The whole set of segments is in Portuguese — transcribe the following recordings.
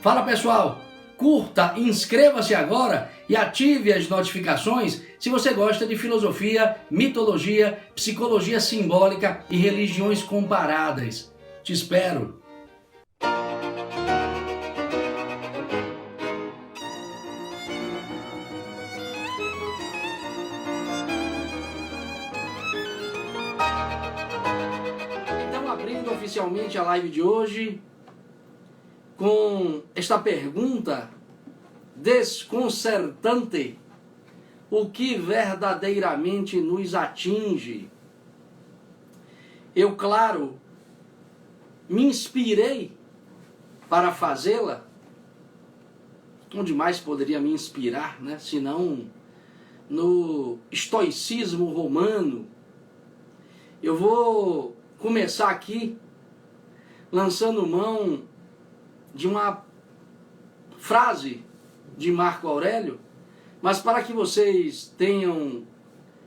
Fala pessoal, curta, inscreva-se agora e ative as notificações se você gosta de filosofia, mitologia, psicologia simbólica e religiões comparadas. Te espero! Então, abrindo oficialmente a live de hoje com esta pergunta desconcertante: o que verdadeiramente nos atinge? Eu, claro, me inspirei para fazê-la. Onde mais poderia me inspirar, né? Senão no estoicismo romano. Eu vou começar aqui lançando mão de uma frase de Marco Aurélio, mas para que vocês tenham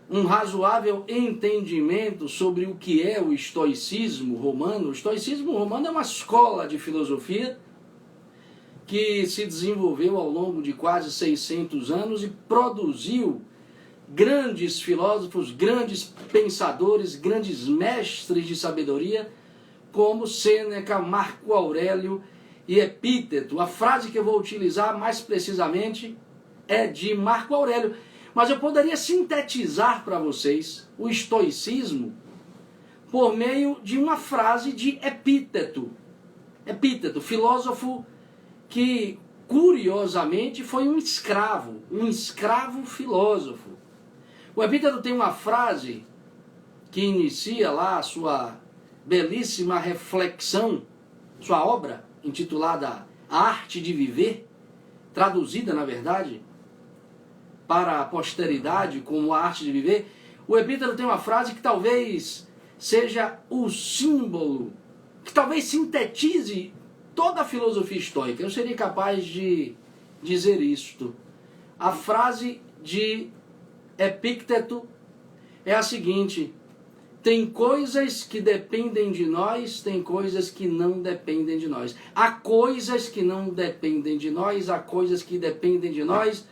um razoável entendimento sobre o que é o estoicismo romano. O estoicismo romano é uma escola de filosofia que se desenvolveu ao longo de quase 600 anos e produziu grandes filósofos, grandes pensadores, grandes mestres de sabedoria, como Sêneca, Marco Aurélio e Epíteto. A frase que eu vou utilizar mais precisamente é de Marco Aurélio, mas eu poderia sintetizar para vocês o estoicismo por meio de uma frase de Epíteto. Epíteto, filósofo que curiosamente foi um escravo filósofo. O Epíteto tem uma frase que inicia lá a sua belíssima reflexão, sua obra intitulada A Arte de Viver, traduzida, na verdade, para a posteridade como A Arte de Viver. O Epíteto tem uma frase que talvez seja o símbolo, que talvez sintetize toda a filosofia estoica. Eu seria capaz de dizer isto. A frase de Epíteto é a seguinte: tem coisas que dependem de nós, tem coisas que não dependem de nós. Há coisas que não dependem de nós, há coisas que dependem de nós.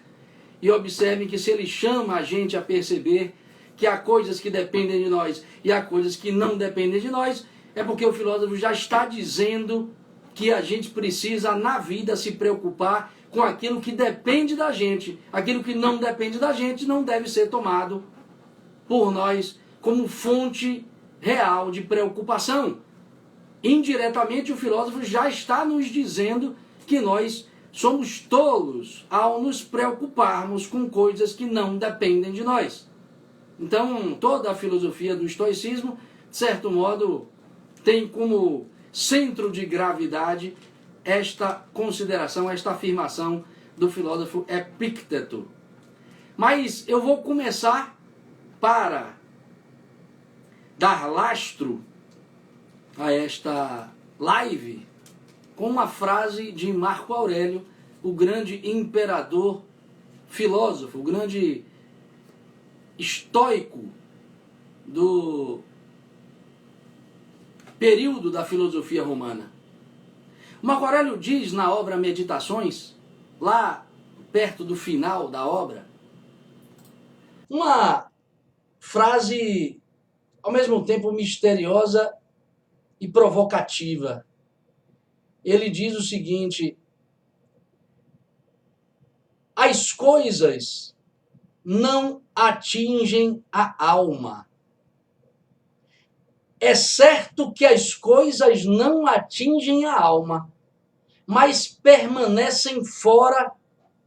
E observem que se ele chama a gente a perceber que há coisas que dependem de nós e há coisas que não dependem de nós, é porque o filósofo já está dizendo que a gente precisa na vida se preocupar com aquilo que depende da gente. Aquilo que não depende da gente não deve ser tomado por nós como fonte real de preocupação. Indiretamente, o filósofo já está nos dizendo que nós somos tolos ao nos preocuparmos com coisas que não dependem de nós. Então, toda a filosofia do estoicismo, de certo modo, tem como centro de gravidade esta consideração, esta afirmação do filósofo Epíteto. Mas eu vou começar, para dar lastro a esta live, com uma frase de Marco Aurélio, o grande imperador filósofo, o grande estoico do período da filosofia romana. Marco Aurélio diz na obra Meditações, lá perto do final da obra, uma frase ao mesmo tempo misteriosa e provocativa. Ele diz o seguinte: as coisas não atingem a alma. É certo que as coisas não atingem a alma, mas permanecem fora,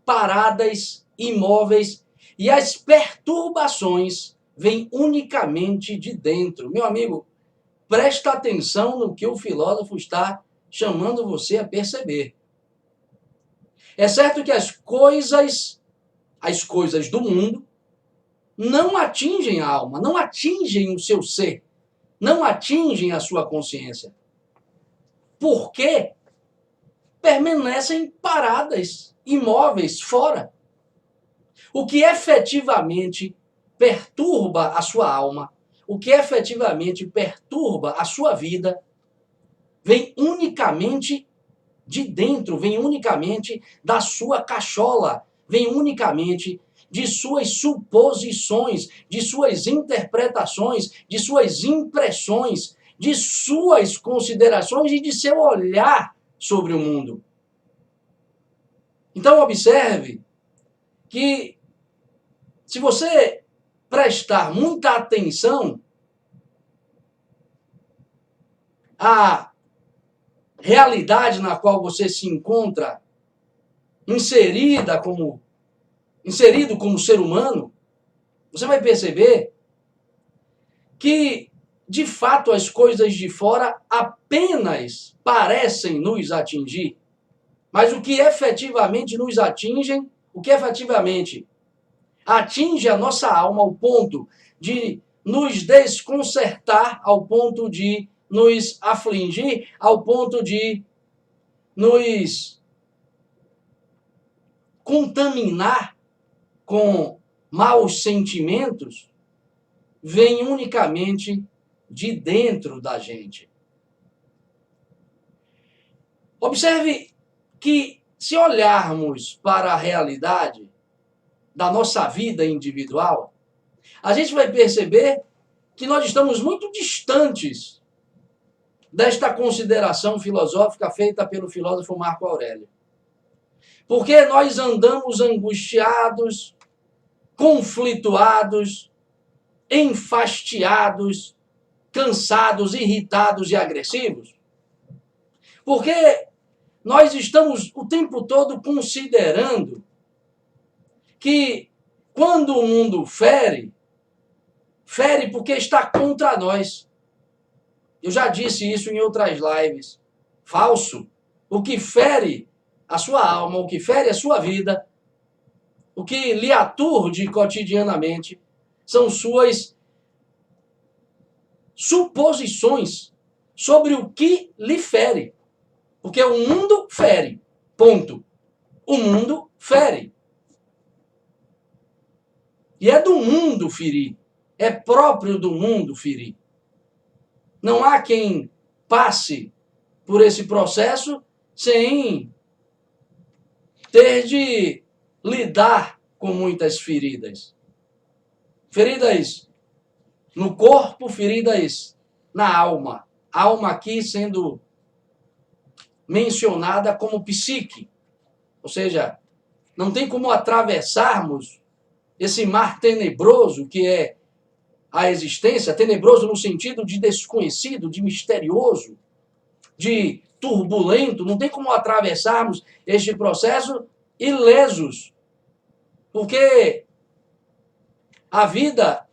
paradas, imóveis, e as perturbações vêm unicamente de dentro. Meu amigo, presta atenção no que o filósofo está chamando você a perceber. É certo que as coisas do mundo, não atingem a alma, não atingem o seu ser, não atingem a sua consciência. Porque permanecem paradas, imóveis, fora. O que efetivamente perturba a sua alma, o que efetivamente perturba a sua vida, vem unicamente de dentro, vem unicamente da sua cachola, vem unicamente de suas suposições, de suas interpretações, de suas impressões, de suas considerações e de seu olhar sobre o mundo. Então observe que se você prestar muita atenção à realidade na qual você se encontra inserido como ser humano, você vai perceber que, de fato, as coisas de fora apenas parecem nos atingir, mas o que efetivamente nos atingem, o que efetivamente atinge a nossa alma ao ponto de nos desconcertar, ao ponto de nos afligir, ao ponto de nos contaminar com maus sentimentos, vem unicamente de dentro da gente. Observe que, se olharmos para a realidade da nossa vida individual, a gente vai perceber que nós estamos muito distantes desta consideração filosófica feita pelo filósofo Marco Aurélio. Porque nós andamos angustiados, conflituados, enfastiados, cansados, irritados e agressivos. Porque nós estamos o tempo todo considerando que quando o mundo fere porque está contra nós. Eu já disse isso em outras lives. Falso. O que fere a sua alma, o que fere a sua vida, o que lhe aturde cotidianamente, são suas suposições sobre o que lhe fere. Porque o mundo fere. Ponto. O mundo fere. E é do mundo ferir. É próprio do mundo ferir. Não há quem passe por esse processo sem ter de lidar com muitas feridas. Feridas no corpo, feridas na alma. A alma aqui sendo mencionada como psique. Ou seja, não tem como atravessarmos esse mar tenebroso que é a existência, tenebroso no sentido de desconhecido, de misterioso, de turbulento, não tem como atravessarmos este processo ilesos. Porque a vida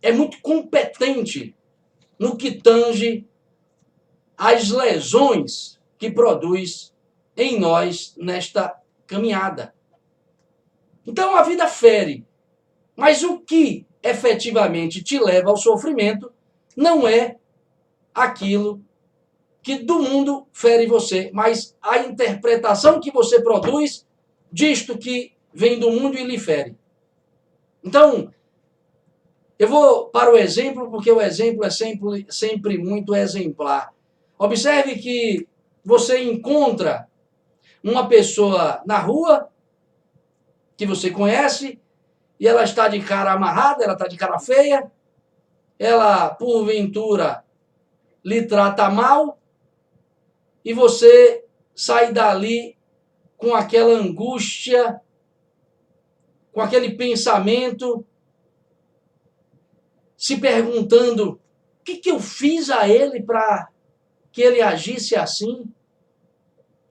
é muito competente no que tange às lesões que produz em nós nesta caminhada. Então a vida fere, mas o que efetivamente te leva ao sofrimento não é aquilo que do mundo fere você, mas a interpretação que você produz disto que vem do mundo e lhe fere. Então, eu vou para o exemplo, porque o exemplo é sempre muito exemplar. Observe que você encontra uma pessoa na rua que você conhece e ela está de cara amarrada, ela está de cara feia, ela, porventura, lhe trata mal e você sai dali com aquela angústia, com aquele pensamento, se perguntando: o que eu fiz a ele para que ele agisse assim?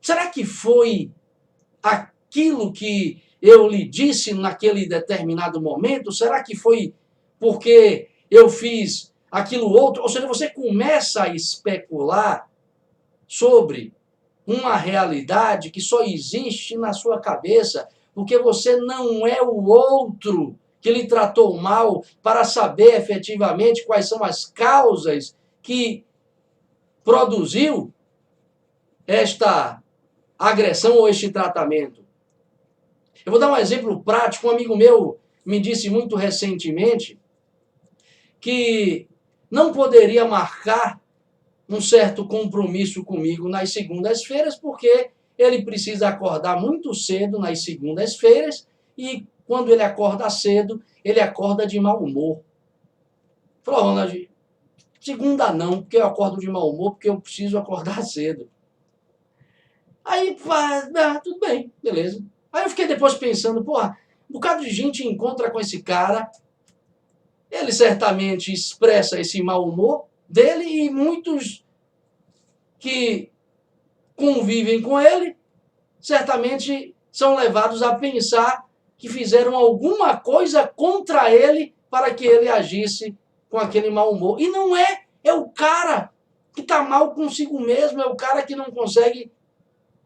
Será que foi aquilo que eu lhe disse naquele determinado momento? Será que foi porque eu fiz aquilo outro? Ou seja, você começa a especular sobre uma realidade que só existe na sua cabeça, porque você não é o outro que lhe tratou mal para saber efetivamente quais são as causas que produziu esta agressão ou este tratamento. Eu vou dar um exemplo prático. Um amigo meu me disse muito recentemente que não poderia marcar um certo compromisso comigo nas segundas-feiras, porque ele precisa acordar muito cedo nas segundas-feiras e quando ele acorda cedo, ele acorda de mau humor. Falou, Ronald, segunda não, porque eu acordo de mau humor, porque eu preciso acordar cedo. Aí, tudo bem, beleza. Aí eu fiquei depois pensando, porra, um bocado de gente encontra com esse cara, ele certamente expressa esse mau humor dele e muitos que convivem com ele certamente são levados a pensar que fizeram alguma coisa contra ele para que ele agisse com aquele mau humor. E não é, é o cara que está mal consigo mesmo, é o cara que não consegue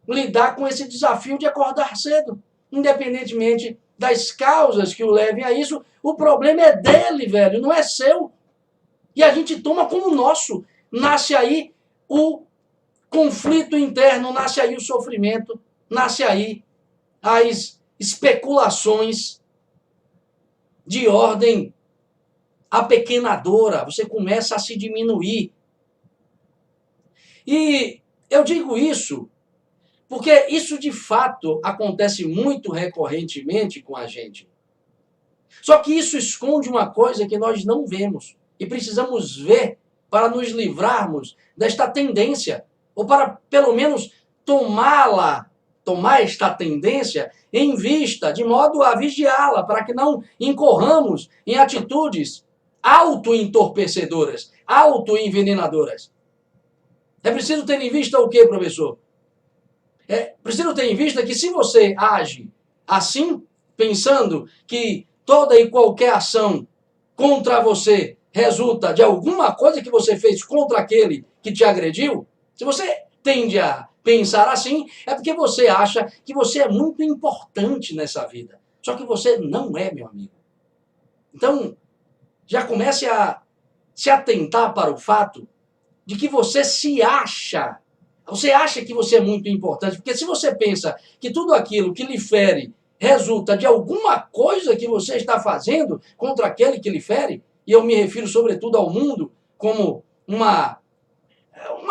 lidar com esse desafio de acordar cedo. Independentemente das causas que o levem a isso, o problema é dele, velho, não é seu. E a gente toma como nosso. Nasce aí o conflito interno, nasce aí o sofrimento, nasce aí as especulações de ordem apequenadora. Você começa a se diminuir. E eu digo isso porque isso de fato acontece muito recorrentemente com a gente. Só que isso esconde uma coisa que nós não vemos e precisamos ver para nos livrarmos desta tendência, ou para pelo menos tomar esta tendência em vista, de modo a vigiá-la, para que não incorramos em atitudes auto-entorpecedoras, auto-envenenadoras. É preciso ter em vista o quê, professor? É preciso ter em vista que se você age assim, pensando que toda e qualquer ação contra você resulta de alguma coisa que você fez contra aquele que te agrediu, se você tende a pensar assim, é porque você acha que você é muito importante nessa vida. Só que você não é, meu amigo. Então, já comece a se atentar para o fato de que você se acha. Você acha que você é muito importante, porque se você pensa que tudo aquilo que lhe fere resulta de alguma coisa que você está fazendo contra aquele que lhe fere, e eu me refiro sobretudo ao mundo como uma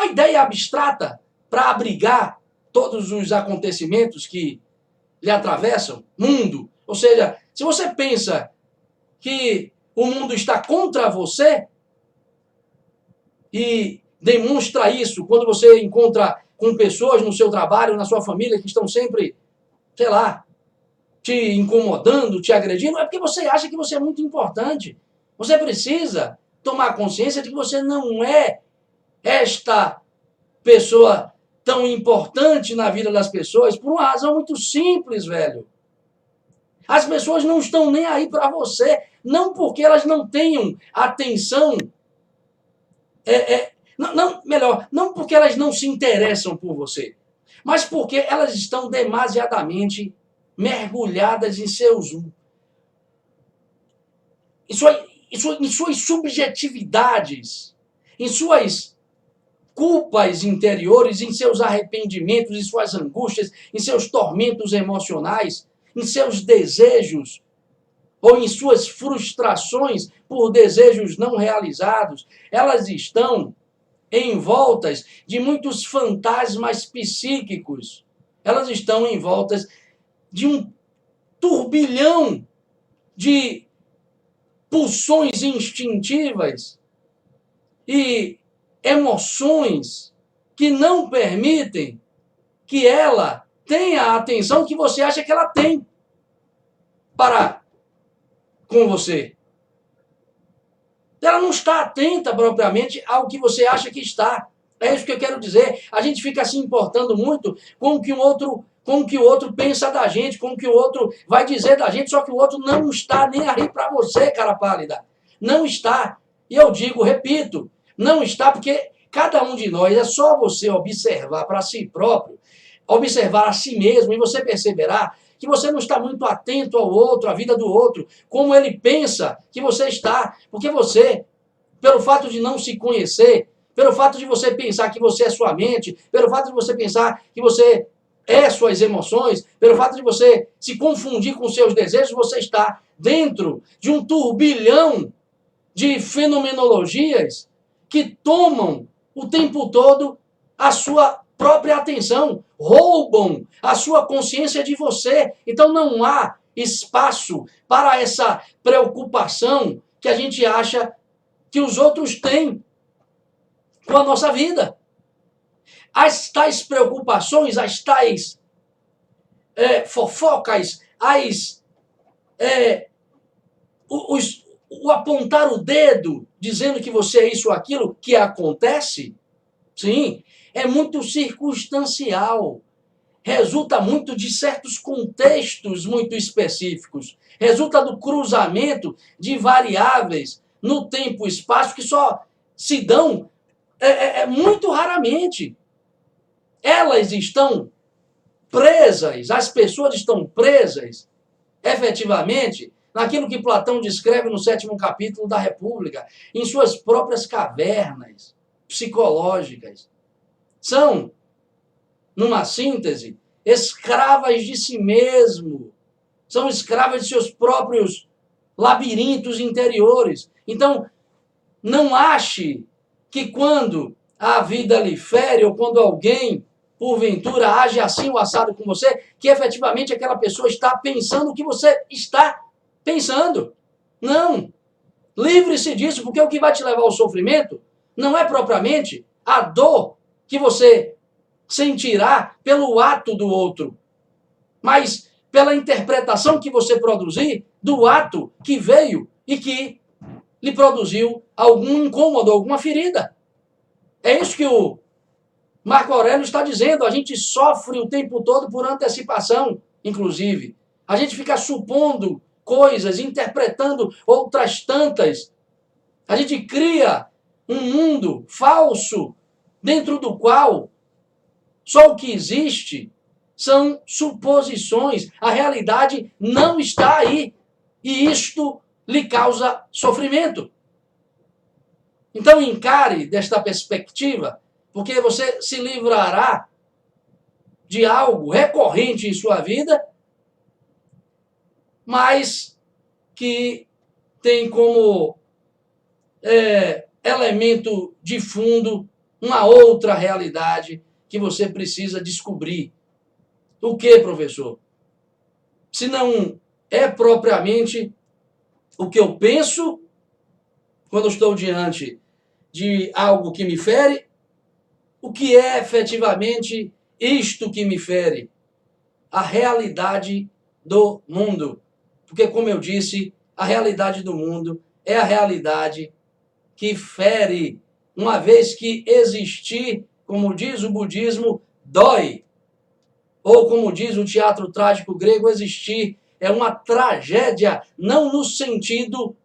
ideia abstrata para abrigar todos os acontecimentos que lhe atravessam, mundo. Ou seja, se você pensa que o mundo está contra você e demonstra isso quando você encontra com pessoas no seu trabalho, na sua família, que estão sempre, sei lá, te incomodando, te agredindo, é porque você acha que você é muito importante. Você precisa tomar consciência de que você não é esta pessoa tão importante na vida das pessoas por uma razão muito simples, velho. As pessoas não estão nem aí para você, não porque elas não tenham atenção, não porque elas não se interessam por você, mas porque elas estão demasiadamente mergulhadas em suas subjetividades, em suas culpas interiores, em seus arrependimentos, em suas angústias, em seus tormentos emocionais, em seus desejos ou em suas frustrações por desejos não realizados. Elas estão envoltas de muitos fantasmas psíquicos. Elas estão envoltas de um turbilhão de pulsões instintivas e emoções que não permitem que ela tenha a atenção que você acha que ela tem para com você. Ela não está atenta propriamente ao que você acha que está. É isso que eu quero dizer. A gente fica se importando muito com o que o outro pensa da gente, com o que o outro vai dizer da gente, só que o outro não está nem aí para você, cara pálida. Não está. E eu digo, repito, não está porque cada um de nós, é só você observar para si próprio, observar a si mesmo, e você perceberá que você não está muito atento ao outro, à vida do outro, como ele pensa que você está. Porque você, pelo fato de não se conhecer, pelo fato de você pensar que você é sua mente, pelo fato de você pensar que você é suas emoções, pelo fato de você se confundir com seus desejos, você está dentro de um turbilhão de fenomenologias que tomam o tempo todo a sua própria atenção, roubam a sua consciência de você. Então não há espaço para essa preocupação que a gente acha que os outros têm com a nossa vida. As tais preocupações, as tais fofocas, o apontar o dedo dizendo que você é isso ou aquilo que acontece, sim, é muito circunstancial. Resulta muito de certos contextos muito específicos. Resulta do cruzamento de variáveis no tempo e espaço que só se dão muito raramente. Elas estão presas, as pessoas estão presas, efetivamente, naquilo que Platão descreve no 7º capítulo da República, em suas próprias cavernas psicológicas. São, numa síntese, escravas de si mesmo. São escravas de seus próprios labirintos interiores. Então, não ache que quando a vida lhe fere, ou quando alguém, porventura, age assim ou assado com você, que efetivamente aquela pessoa está pensando o que você está pensando. Não. Livre-se disso, porque o que vai te levar ao sofrimento não é propriamente a dor que você sentirá pelo ato do outro, mas pela interpretação que você produzir do ato que veio e que lhe produziu algum incômodo, alguma ferida. É isso que o Marco Aurélio está dizendo. A gente sofre o tempo todo por antecipação, inclusive. A gente fica supondo coisas, interpretando outras tantas. A gente cria um mundo falso dentro do qual só o que existe são suposições. A realidade não está aí. E isto lhe causa sofrimento. Então encare desta perspectiva, porque você se livrará de algo recorrente em sua vida, mas que tem como elemento de fundo uma outra realidade que você precisa descobrir. O que, professor? Se não é propriamente o que eu penso quando estou diante de algo que me fere, o que é efetivamente isto que me fere? A realidade do mundo. Porque, como eu disse, a realidade do mundo é a realidade que fere, uma vez que existir, como diz o budismo, dói. Ou, como diz o teatro trágico grego, existir é uma tragédia, não no sentido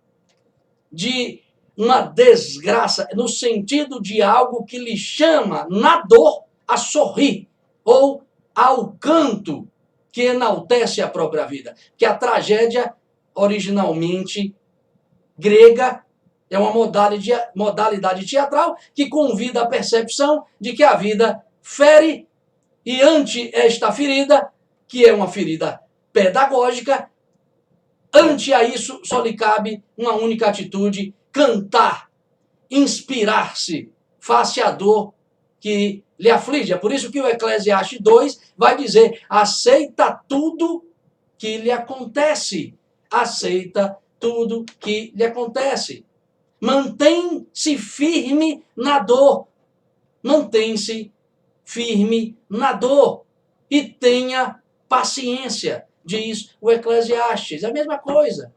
de uma desgraça, no sentido de algo que lhe chama, na dor, a sorrir, ou ao canto que enaltece a própria vida. Que a tragédia, originalmente grega, é uma modalidade teatral que convida a percepção de que a vida fere, e ante esta ferida, que é uma ferida pedagógica, ante a isso só lhe cabe uma única atitude: cantar, inspirar-se face à dor que lhe aflige. É por isso que o Eclesiastes 2 vai dizer: aceita tudo que lhe acontece. Aceita tudo que lhe acontece. Mantém-se firme na dor. Mantém-se firme na dor. E tenha paciência, diz o Eclesiastes. É a mesma coisa.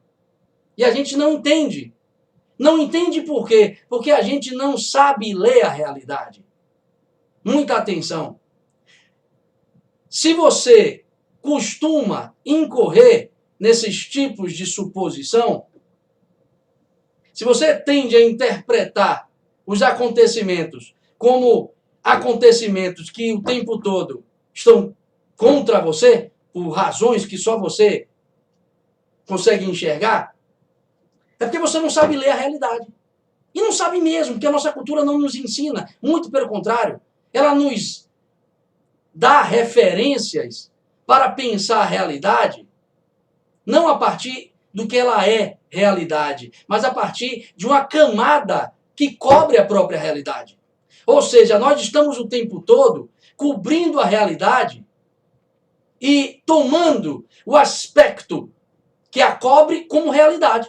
E a gente não entende. Não entende por quê? Porque a gente não sabe ler a realidade. Muita atenção. Se você costuma incorrer nesses tipos de suposição, se você tende a interpretar os acontecimentos como acontecimentos que o tempo todo estão contra você, por razões que só você consegue enxergar, é porque você não sabe ler a realidade. E não sabe mesmo, porque a nossa cultura não nos ensina. Muito pelo contrário, ela nos dá referências para pensar a realidade, não a partir do que ela é realidade, mas a partir de uma camada que cobre a própria realidade. Ou seja, nós estamos o tempo todo cobrindo a realidade e tomando o aspecto que a cobre como realidade.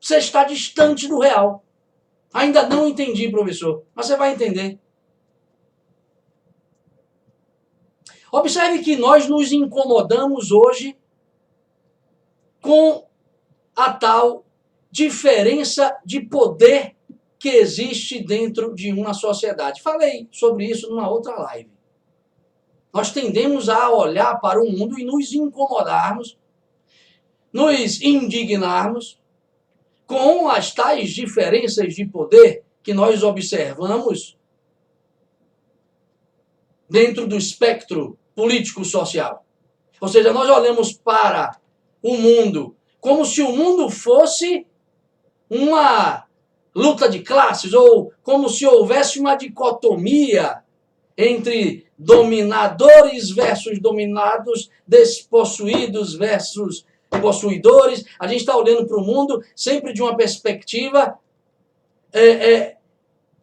Você está distante do real. Ainda não entendi, professor, mas você vai entender. Observe que nós nos incomodamos hoje com a tal diferença de poder que existe dentro de uma sociedade. Falei sobre isso numa outra live. Nós tendemos a olhar para o mundo e nos incomodarmos, nos indignarmos com as tais diferenças de poder que nós observamos dentro do espectro político-social. Ou seja, nós olhamos para o mundo como se o mundo fosse uma luta de classes, ou como se houvesse uma dicotomia entre dominadores versus dominados, despossuídos versus possuidores. A gente está olhando para o mundo sempre de uma perspectiva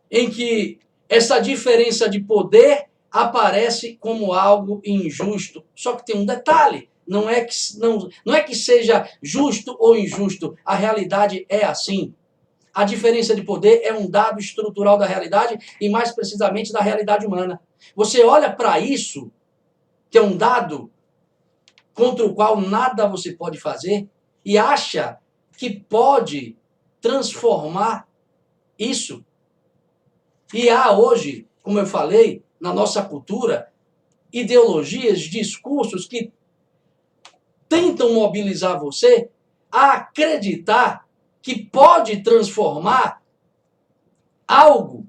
em que essa diferença de poder aparece como algo injusto. Só que tem um detalhe, não é que seja justo ou injusto, a realidade é assim. A diferença de poder é um dado estrutural da realidade e mais precisamente da realidade humana. Você olha para isso, que é um dado contra o qual nada você pode fazer, e acha que pode transformar isso. E há hoje, como eu falei, na nossa cultura, ideologias, discursos que tentam mobilizar você a acreditar que pode transformar algo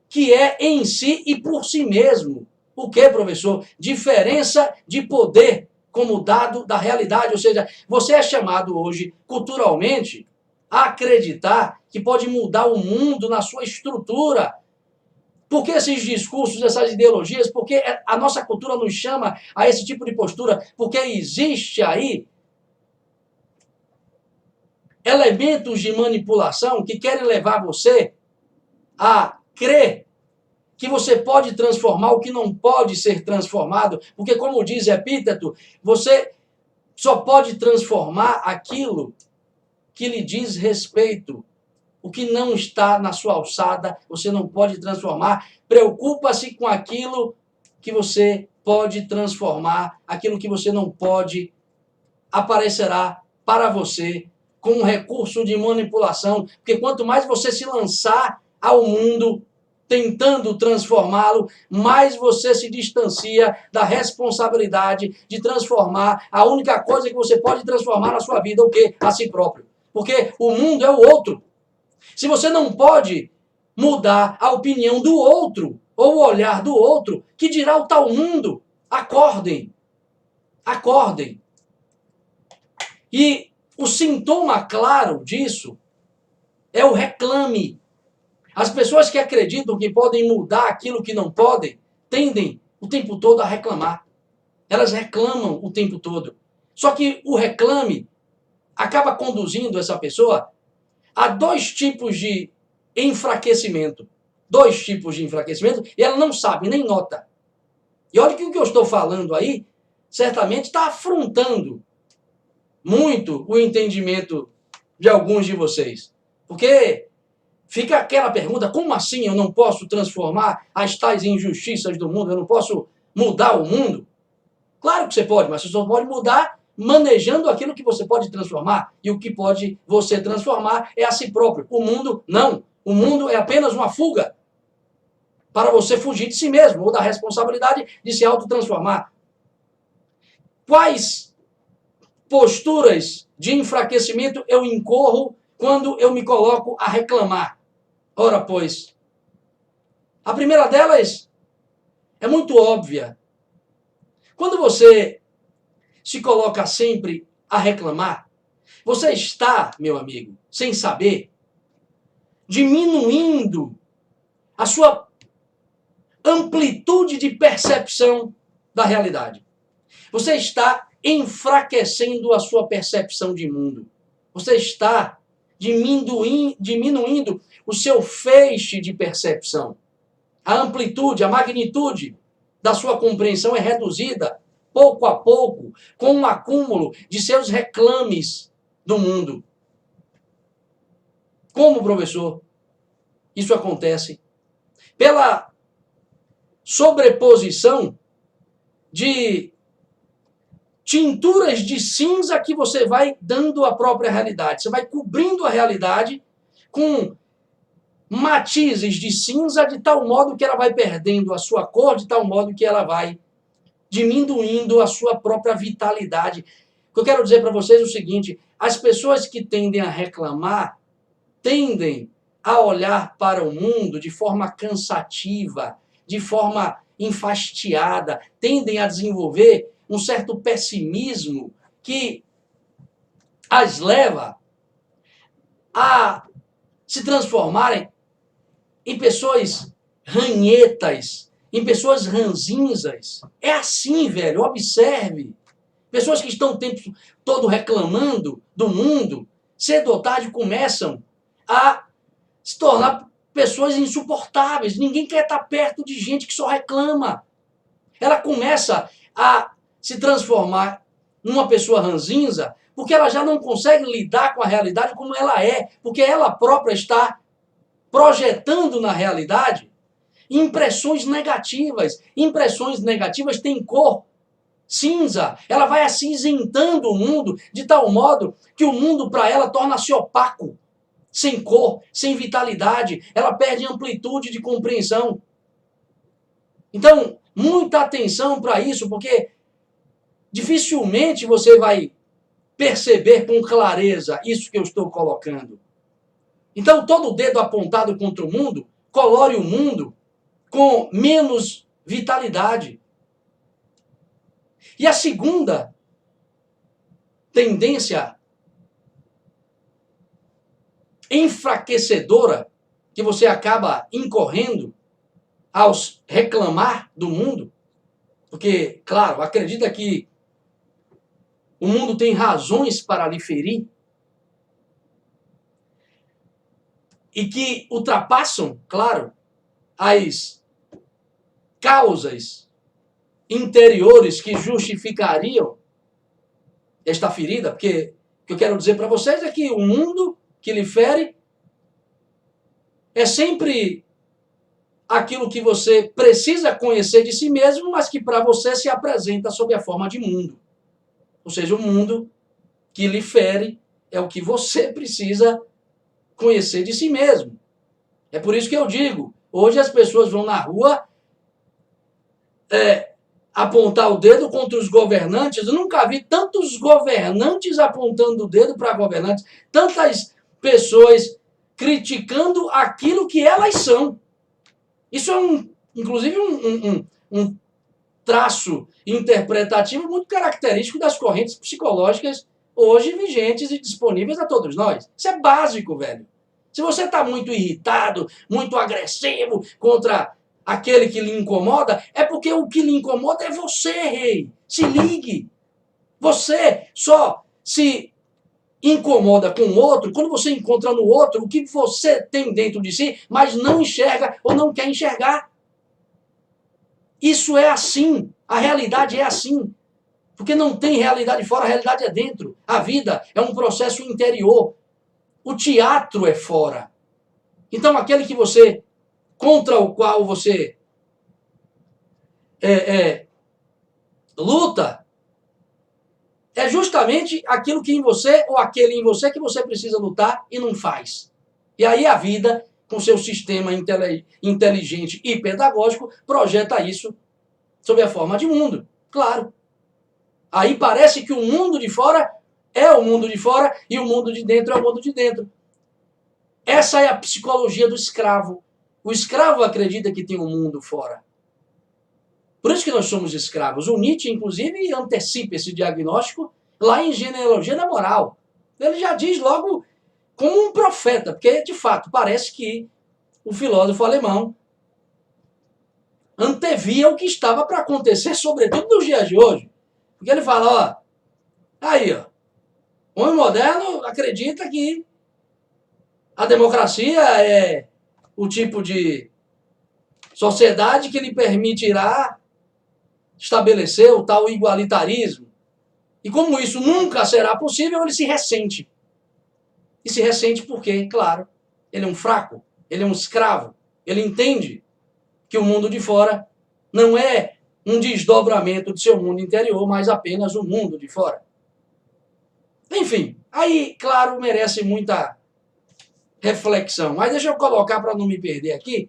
que é em si e por si mesmo. O que, professor? Diferença de poder como dado da realidade. Ou seja, você é chamado hoje, culturalmente, a acreditar que pode mudar o mundo na sua estrutura. Por que esses discursos, essas ideologias? Porque a nossa cultura nos chama a esse tipo de postura, porque existe aí elementos de manipulação que querem levar você a crer que você pode transformar o que não pode ser transformado, porque, como diz Epíteto, você só pode transformar aquilo que lhe diz respeito. O que não está na sua alçada, você não pode transformar. Preocupa-se com aquilo que você pode transformar, aquilo que você não pode, aparecerá para você como um recurso de manipulação, porque quanto mais você se lançar ao mundo tentando transformá-lo, mais você se distancia da responsabilidade de transformar a única coisa que você pode transformar na sua vida, o quê? A si próprio. Porque o mundo é o outro. Se você não pode mudar a opinião do outro, ou o olhar do outro, que dirá o tal mundo? Acordem. Acordem. E o sintoma claro disso é o reclame. As pessoas que acreditam que podem mudar aquilo que não podem, tendem o tempo todo a reclamar. Elas reclamam o tempo todo. Só que o reclame acaba conduzindo essa pessoa a dois tipos de enfraquecimento. Dois tipos de enfraquecimento, e ela não sabe, nem nota. E olha que o que eu estou falando aí, certamente está afrontando muito o entendimento de alguns de vocês. Porque fica aquela pergunta, como assim eu não posso transformar as tais injustiças do mundo? Eu não posso mudar o mundo? Claro que você pode, mas você só pode mudar manejando aquilo que você pode transformar. E o que pode você transformar é a si próprio. O mundo, não. O mundo é apenas uma fuga para você fugir de si mesmo ou da responsabilidade de se autotransformar. Quais posturas de enfraquecimento eu incorro quando eu me coloco a reclamar? Ora, pois, a primeira delas é muito óbvia. Quando você se coloca sempre a reclamar, você está, meu amigo, sem saber, diminuindo a sua amplitude de percepção da realidade. Você está enfraquecendo a sua percepção de mundo. Você está diminuindo o seu feixe de percepção. a amplitude, a magnitude da sua compreensão é reduzida, pouco a pouco, com um acúmulo de seus reclames do mundo. Como, professor, isso acontece? Pela sobreposição de tinturas de cinza que você vai dando à própria realidade. Você vai cobrindo a realidade com matizes de cinza de tal modo que ela vai perdendo a sua cor, de tal modo que ela vai diminuindo a sua própria vitalidade. O que eu quero dizer para vocês é o seguinte: as pessoas que tendem a reclamar tendem a olhar para o mundo de forma cansativa, de forma enfastiada, tendem a desenvolver um certo pessimismo que as leva a se transformarem em pessoas ranhetas, em pessoas ranzinzas. É assim, velho, observe. Pessoas que estão o tempo todo reclamando do mundo, cedo ou tarde começam a se tornar pessoas insuportáveis. Ninguém quer estar perto de gente que só reclama. Ela começa a se transformar numa pessoa ranzinza porque ela já não consegue lidar com a realidade como ela é, porque ela própria está projetando na realidade impressões negativas. Impressões negativas têm cor cinza. Ela vai acinzentando o mundo de tal modo que o mundo para ela torna-se opaco, sem cor, sem vitalidade. Ela perde amplitude de compreensão. Então, muita atenção para isso, porque dificilmente você vai perceber com clareza isso que eu estou colocando. Então, todo dedo apontado contra o mundo colore o mundo com menos vitalidade. E a segunda tendência enfraquecedora que você acaba incorrendo ao reclamar do mundo, porque, claro, acredita que o mundo tem razões para lhe ferir e que ultrapassam, claro, as causas interiores que justificariam esta ferida, porque o que eu quero dizer para vocês é que o mundo que lhe fere é sempre aquilo que você precisa conhecer de si mesmo, mas que para você se apresenta sob a forma de mundo. Ou seja, o mundo que lhe fere é o que você precisa conhecer de si mesmo. É por isso que eu digo, hoje as pessoas vão na rua apontar o dedo contra os governantes. Eu nunca vi tantos governantes apontando o dedo para governantes, tantas pessoas criticando aquilo que elas são. Isso é, inclusive, um traço interpretativo muito característico das correntes psicológicas hoje vigentes e disponíveis a todos nós. Isso é básico, velho. Se você está muito irritado, muito agressivo contra aquele que lhe incomoda, é porque o que lhe incomoda é você, rei. Se ligue. Você só se incomoda com o outro quando você encontra no outro o que você tem dentro de si, mas não enxerga ou não quer enxergar. Isso é assim. A realidade é assim. Porque não tem realidade fora, a realidade é dentro. A vida é um processo interior. O teatro é fora. Então, aquele que você, contra o qual você luta, é justamente aquilo que em você, ou aquele em você que você precisa lutar e não faz. E aí a vida, com seu sistema inteligente e pedagógico, projeta isso sob a forma de mundo. Claro. Aí parece que o mundo de fora é o mundo de fora e o mundo de dentro é o mundo de dentro. Essa é a psicologia do escravo. O escravo acredita que tem um mundo fora. Por isso que nós somos escravos. O Nietzsche, inclusive, antecipa esse diagnóstico lá em Genealogia da Moral. Ele já diz logo como um profeta, porque, de fato, parece que o filósofo alemão antevia o que estava para acontecer, sobretudo nos dias de hoje. Porque ele fala, o homem moderno acredita que a democracia é o tipo de Sociedade que lhe permitirá estabelecer o tal igualitarismo. E como isso nunca será possível, ele se ressente. E se ressente porque, claro, ele é um fraco, ele é um escravo. Ele entende que o mundo de fora não é um desdobramento de seu mundo interior, mas apenas o mundo de fora. Enfim, aí, claro, merece muita reflexão. Mas deixa eu colocar, para não me perder aqui,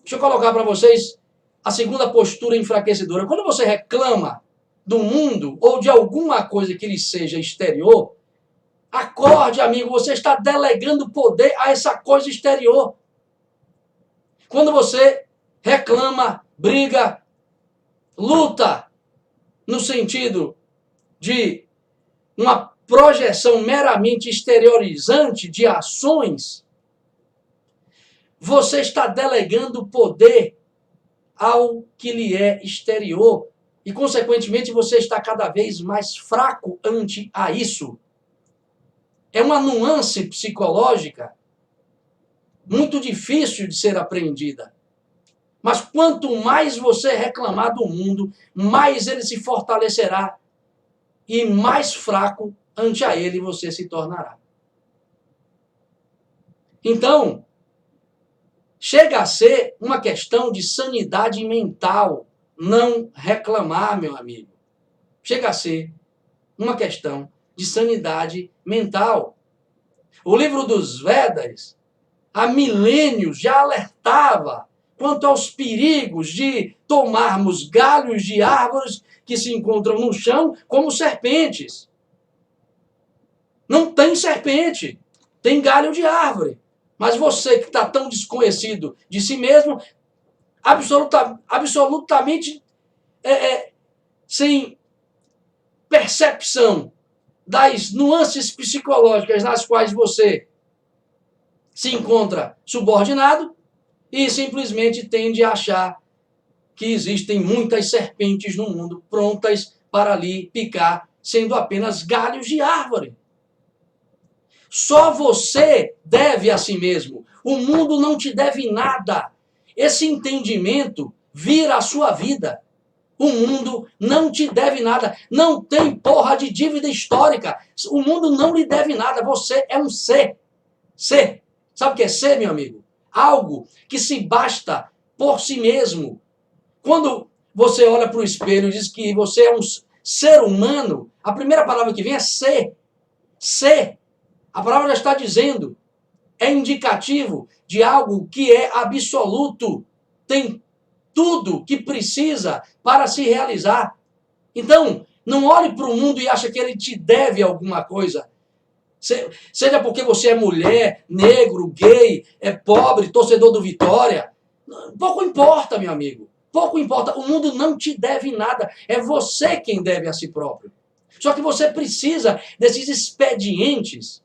deixa eu colocar para vocês a segunda postura enfraquecedora. Quando você reclama do mundo ou de alguma coisa que lhe seja exterior, acorde, amigo, você está delegando poder a essa coisa exterior. Quando você reclama, briga, luta, no sentido de uma projeção meramente exteriorizante de ações, você está delegando poder ao que lhe é exterior. E, consequentemente, você está cada vez mais fraco ante a isso. É uma nuance psicológica muito difícil de ser apreendida. Mas quanto mais você reclamar do mundo, mais ele se fortalecerá e mais fraco ante a ele você se tornará. Então, chega a ser uma questão de sanidade mental não reclamar, meu amigo. Chega a ser uma questão de sanidade mental. O livro dos Vedas, há milênios, já alertava quanto aos perigos de tomarmos galhos de árvores que se encontram no chão como serpentes. Não tem serpente, tem galho de árvore. Mas você que está tão desconhecido de si mesmo, absolutamente sem percepção das nuances psicológicas nas quais você se encontra subordinado e simplesmente tende a achar que existem muitas serpentes no mundo prontas para lhe picar, sendo apenas galhos de árvore. Só você deve a si mesmo. O mundo não te deve nada. Esse entendimento vira a sua vida. O mundo não te deve nada. Não tem porra de dívida histórica. O mundo não lhe deve nada. Você é um ser. Ser. Sabe o que é ser, meu amigo? Algo que se basta por si mesmo. Quando você olha para o espelho e diz que você é um ser humano, a primeira palavra que vem é ser. Ser. A palavra já está dizendo. É indicativo de algo que é absoluto. Tem tudo que precisa para se realizar. Então, não olhe para o mundo e ache que ele te deve alguma coisa. Seja porque você é mulher, negro, gay, é pobre, torcedor do Vitória. Pouco importa, meu amigo. Pouco importa. O mundo não te deve nada. É você quem deve a si próprio. Só que você precisa desses expedientes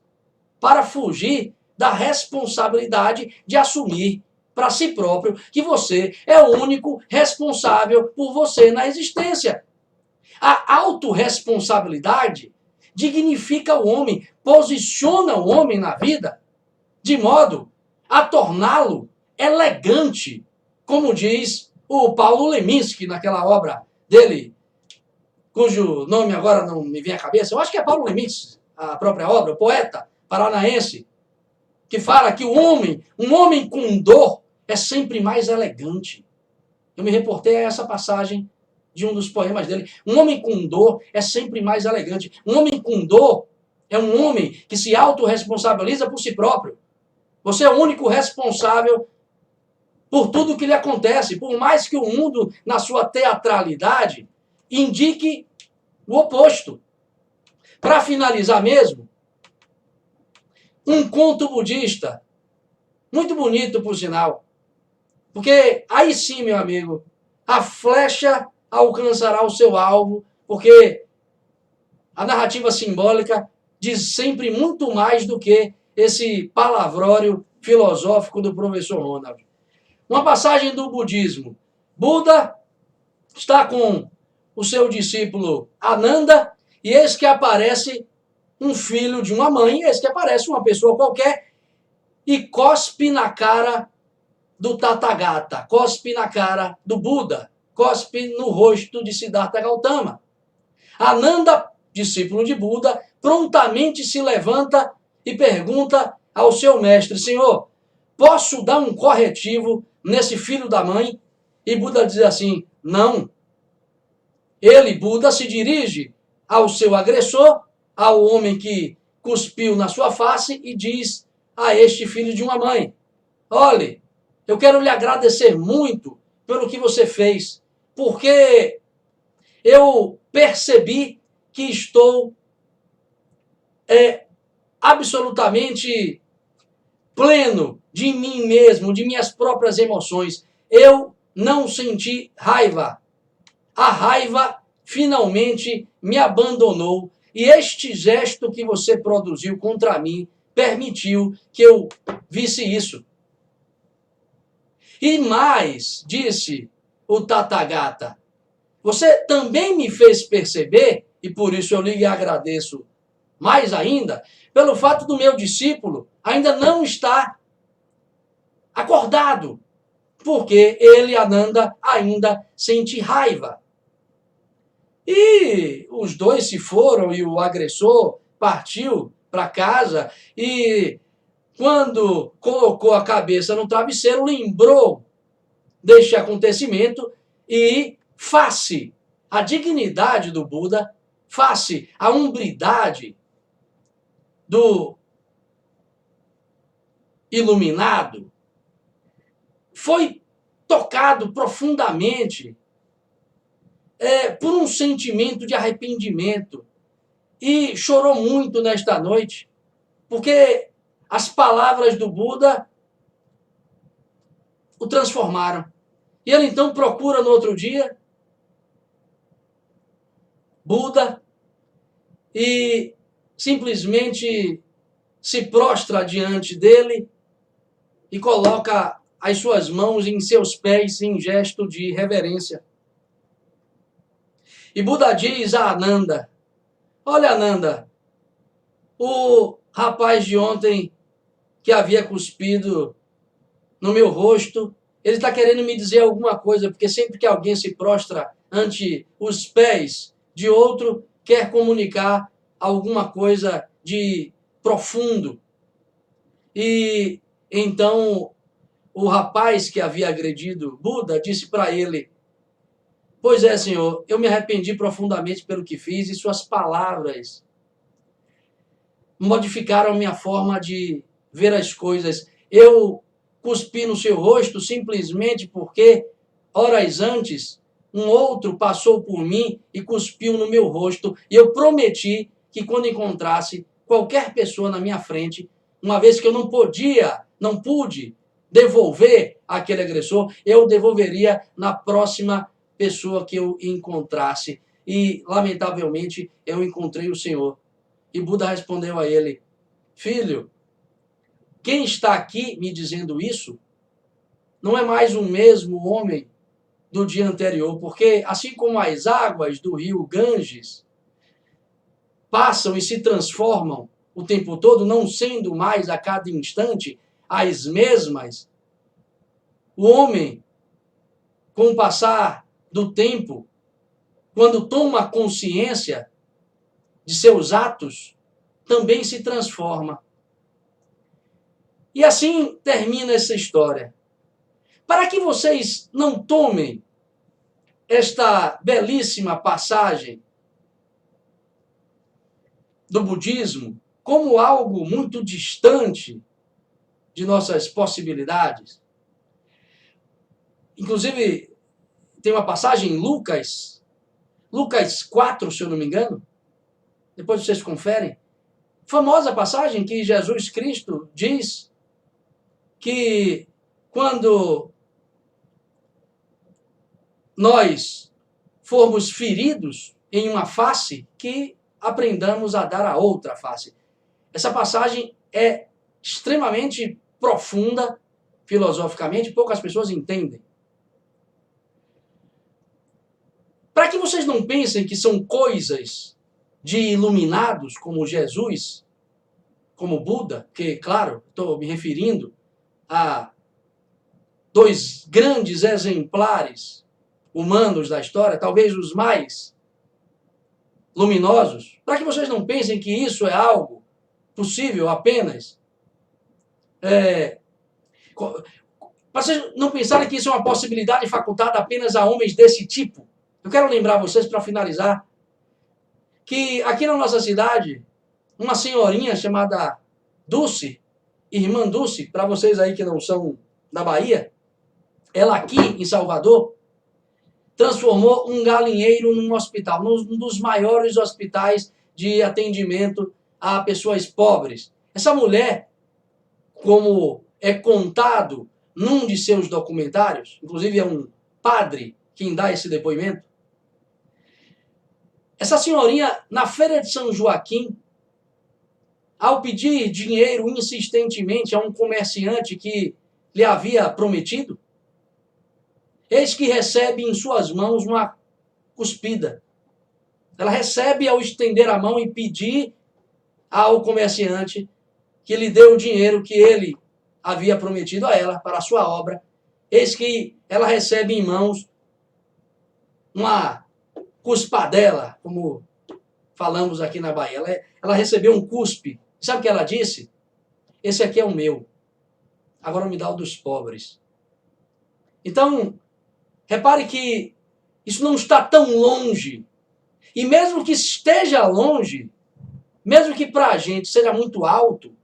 para fugir da responsabilidade de assumir para si próprio que você é o único responsável por você na existência. A autorresponsabilidade dignifica o homem, posiciona o homem na vida de modo a torná-lo elegante, como diz o Paulo Leminski naquela obra dele, cujo nome agora não me vem à cabeça. Eu acho que é Paulo Leminski, a própria obra, o poeta paranaense, que fala que um homem com dor é sempre mais elegante. Eu me reportei a essa passagem de um dos poemas dele. Um homem com dor é sempre mais elegante. Um homem com dor é um homem que se autorresponsabiliza por si próprio. Você é o único responsável por tudo que lhe acontece, por mais que o mundo, na sua teatralidade, indique o oposto. Para finalizar mesmo, um conto budista, muito bonito, por sinal. Porque aí sim, meu amigo, a flecha alcançará o seu alvo, porque a narrativa simbólica diz sempre muito mais do que esse palavrório filosófico do professor Ronald. Uma passagem do budismo. Buda está com o seu discípulo Ananda, e eis que aparece um filho de uma mãe, eis que aparece uma pessoa qualquer e cospe na cara do Tathagata, cospe na cara do Buda, cospe no rosto de Siddhartha Gautama. Ananda, discípulo de Buda, prontamente se levanta e pergunta ao seu mestre: Senhor, posso dar um corretivo nesse filho da mãe? E Buda diz assim: não. Ele, Buda, se dirige ao seu agressor, ao homem que cuspiu na sua face, e diz a este filho de uma mãe: olhe, eu quero lhe agradecer muito pelo que você fez, porque eu percebi que estou absolutamente pleno de mim mesmo, de minhas próprias emoções. Eu não senti raiva. A raiva finalmente me abandonou e este gesto que você produziu contra mim permitiu que eu visse isso. E mais, disse o Tathagata, você também me fez perceber, e por isso eu lhe agradeço mais ainda, pelo fato do meu discípulo ainda não estar acordado, porque ele, Ananda, ainda sente raiva. E os dois se foram e o agressor partiu para casa e quando colocou a cabeça no travesseiro, lembrou deste acontecimento e face a dignidade do Buda, face a hombridade do iluminado, foi tocado profundamente por um sentimento de arrependimento e chorou muito nesta noite, porque as palavras do Buda o transformaram. E ele então procura no outro dia Buda e simplesmente se prostra diante dele e coloca as suas mãos em seus pés em gesto de reverência. E Buda diz a Ananda: olha, Ananda, o rapaz de ontem que havia cuspido no meu rosto, ele está querendo me dizer alguma coisa, porque sempre que alguém se prostra ante os pés de outro, quer comunicar alguma coisa de profundo. E então o rapaz que havia agredido Buda disse para ele: pois é, Senhor, eu me arrependi profundamente pelo que fiz e suas palavras modificaram a minha forma de ver as coisas. Eu cuspi no seu rosto simplesmente porque, horas antes, um outro passou por mim e cuspiu no meu rosto. E eu prometi que quando encontrasse qualquer pessoa na minha frente, uma vez que eu não pude devolver aquele agressor, eu devolveria na próxima pessoa que eu encontrasse. E, lamentavelmente, eu encontrei o Senhor. E Buda respondeu a ele: filho, quem está aqui me dizendo isso não é mais o mesmo homem do dia anterior, porque assim como as águas do rio Ganges passam e se transformam o tempo todo, não sendo mais a cada instante as mesmas, o homem, com o passar do tempo, quando toma consciência de seus atos, também se transforma. E assim termina essa história. Para que vocês não tomem esta belíssima passagem do budismo como algo muito distante de nossas possibilidades. Inclusive, tem uma passagem em Lucas 4, se eu não me engano, depois vocês conferem, famosa passagem que Jesus Cristo diz que quando nós formos feridos em uma face, que aprendamos a dar a outra face. Essa passagem é extremamente profunda, filosoficamente, poucas pessoas entendem. Para que vocês não pensem que são coisas de iluminados como Jesus, como Buda, que, claro, estou me referindo a dois grandes exemplares humanos da história, talvez os mais luminosos, para que vocês não pensem que isso é algo possível apenas, para vocês não pensarem que isso é uma possibilidade facultada apenas a homens desse tipo. Eu quero lembrar vocês, para finalizar, que aqui na nossa cidade, uma senhorinha chamada Dulce, irmã Dulce, para vocês aí que não são da Bahia, ela aqui em Salvador, transformou um galinheiro num hospital, num dos maiores hospitais de atendimento a pessoas pobres. Essa mulher, como é contado num de seus documentários, inclusive é um padre quem dá esse depoimento, essa senhorinha, na feira de São Joaquim, ao pedir dinheiro insistentemente a um comerciante que lhe havia prometido, eis que recebe em suas mãos uma cuspida. Ela recebe ao estender a mão e pedir ao comerciante que lhe dê o dinheiro que ele havia prometido a ela para a sua obra. Eis que ela recebe em mãos uma cuspadela, como falamos aqui na Bahia. Ela recebeu um cuspe. Sabe o que ela disse? Esse aqui é o meu. Agora me dá o dos pobres. Então, repare que isso não está tão longe. E mesmo que esteja longe, mesmo que para a gente seja muito alto,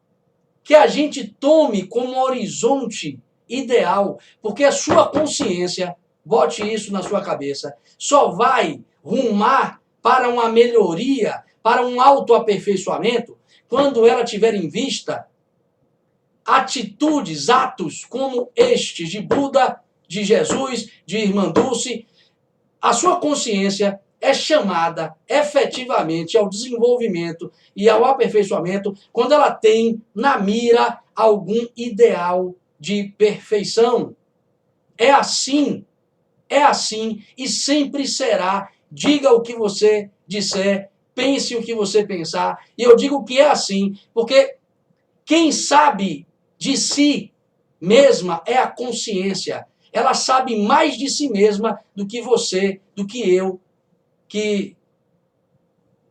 que a gente tome como horizonte ideal, porque a sua consciência, bote isso na sua cabeça, só vai rumar para uma melhoria, para um autoaperfeiçoamento, quando ela tiver em vista atitudes, atos como estes de Buda, de Jesus, de Irmã Dulce. A sua consciência é chamada efetivamente ao desenvolvimento e ao aperfeiçoamento quando ela tem na mira algum ideal de perfeição. É assim e sempre será. Diga o que você disser, pense o que você pensar. E eu digo que é assim, porque quem sabe de si mesma é a consciência. Ela sabe mais de si mesma do que você, do que eu, que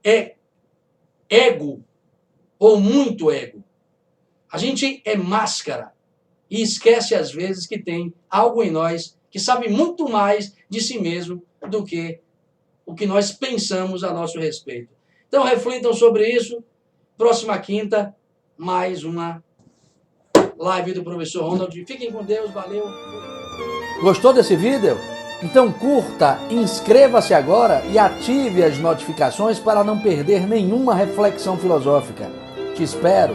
é ego ou muito ego. A gente é máscara e esquece às vezes que tem algo em nós que sabe muito mais de si mesmo do que o que nós pensamos a nosso respeito. Então reflitam sobre isso. Próxima quinta, mais uma live do professor Ronald. Fiquem com Deus, valeu. Gostou desse vídeo? Então curta, inscreva-se agora e ative as notificações para não perder nenhuma reflexão filosófica. Te espero.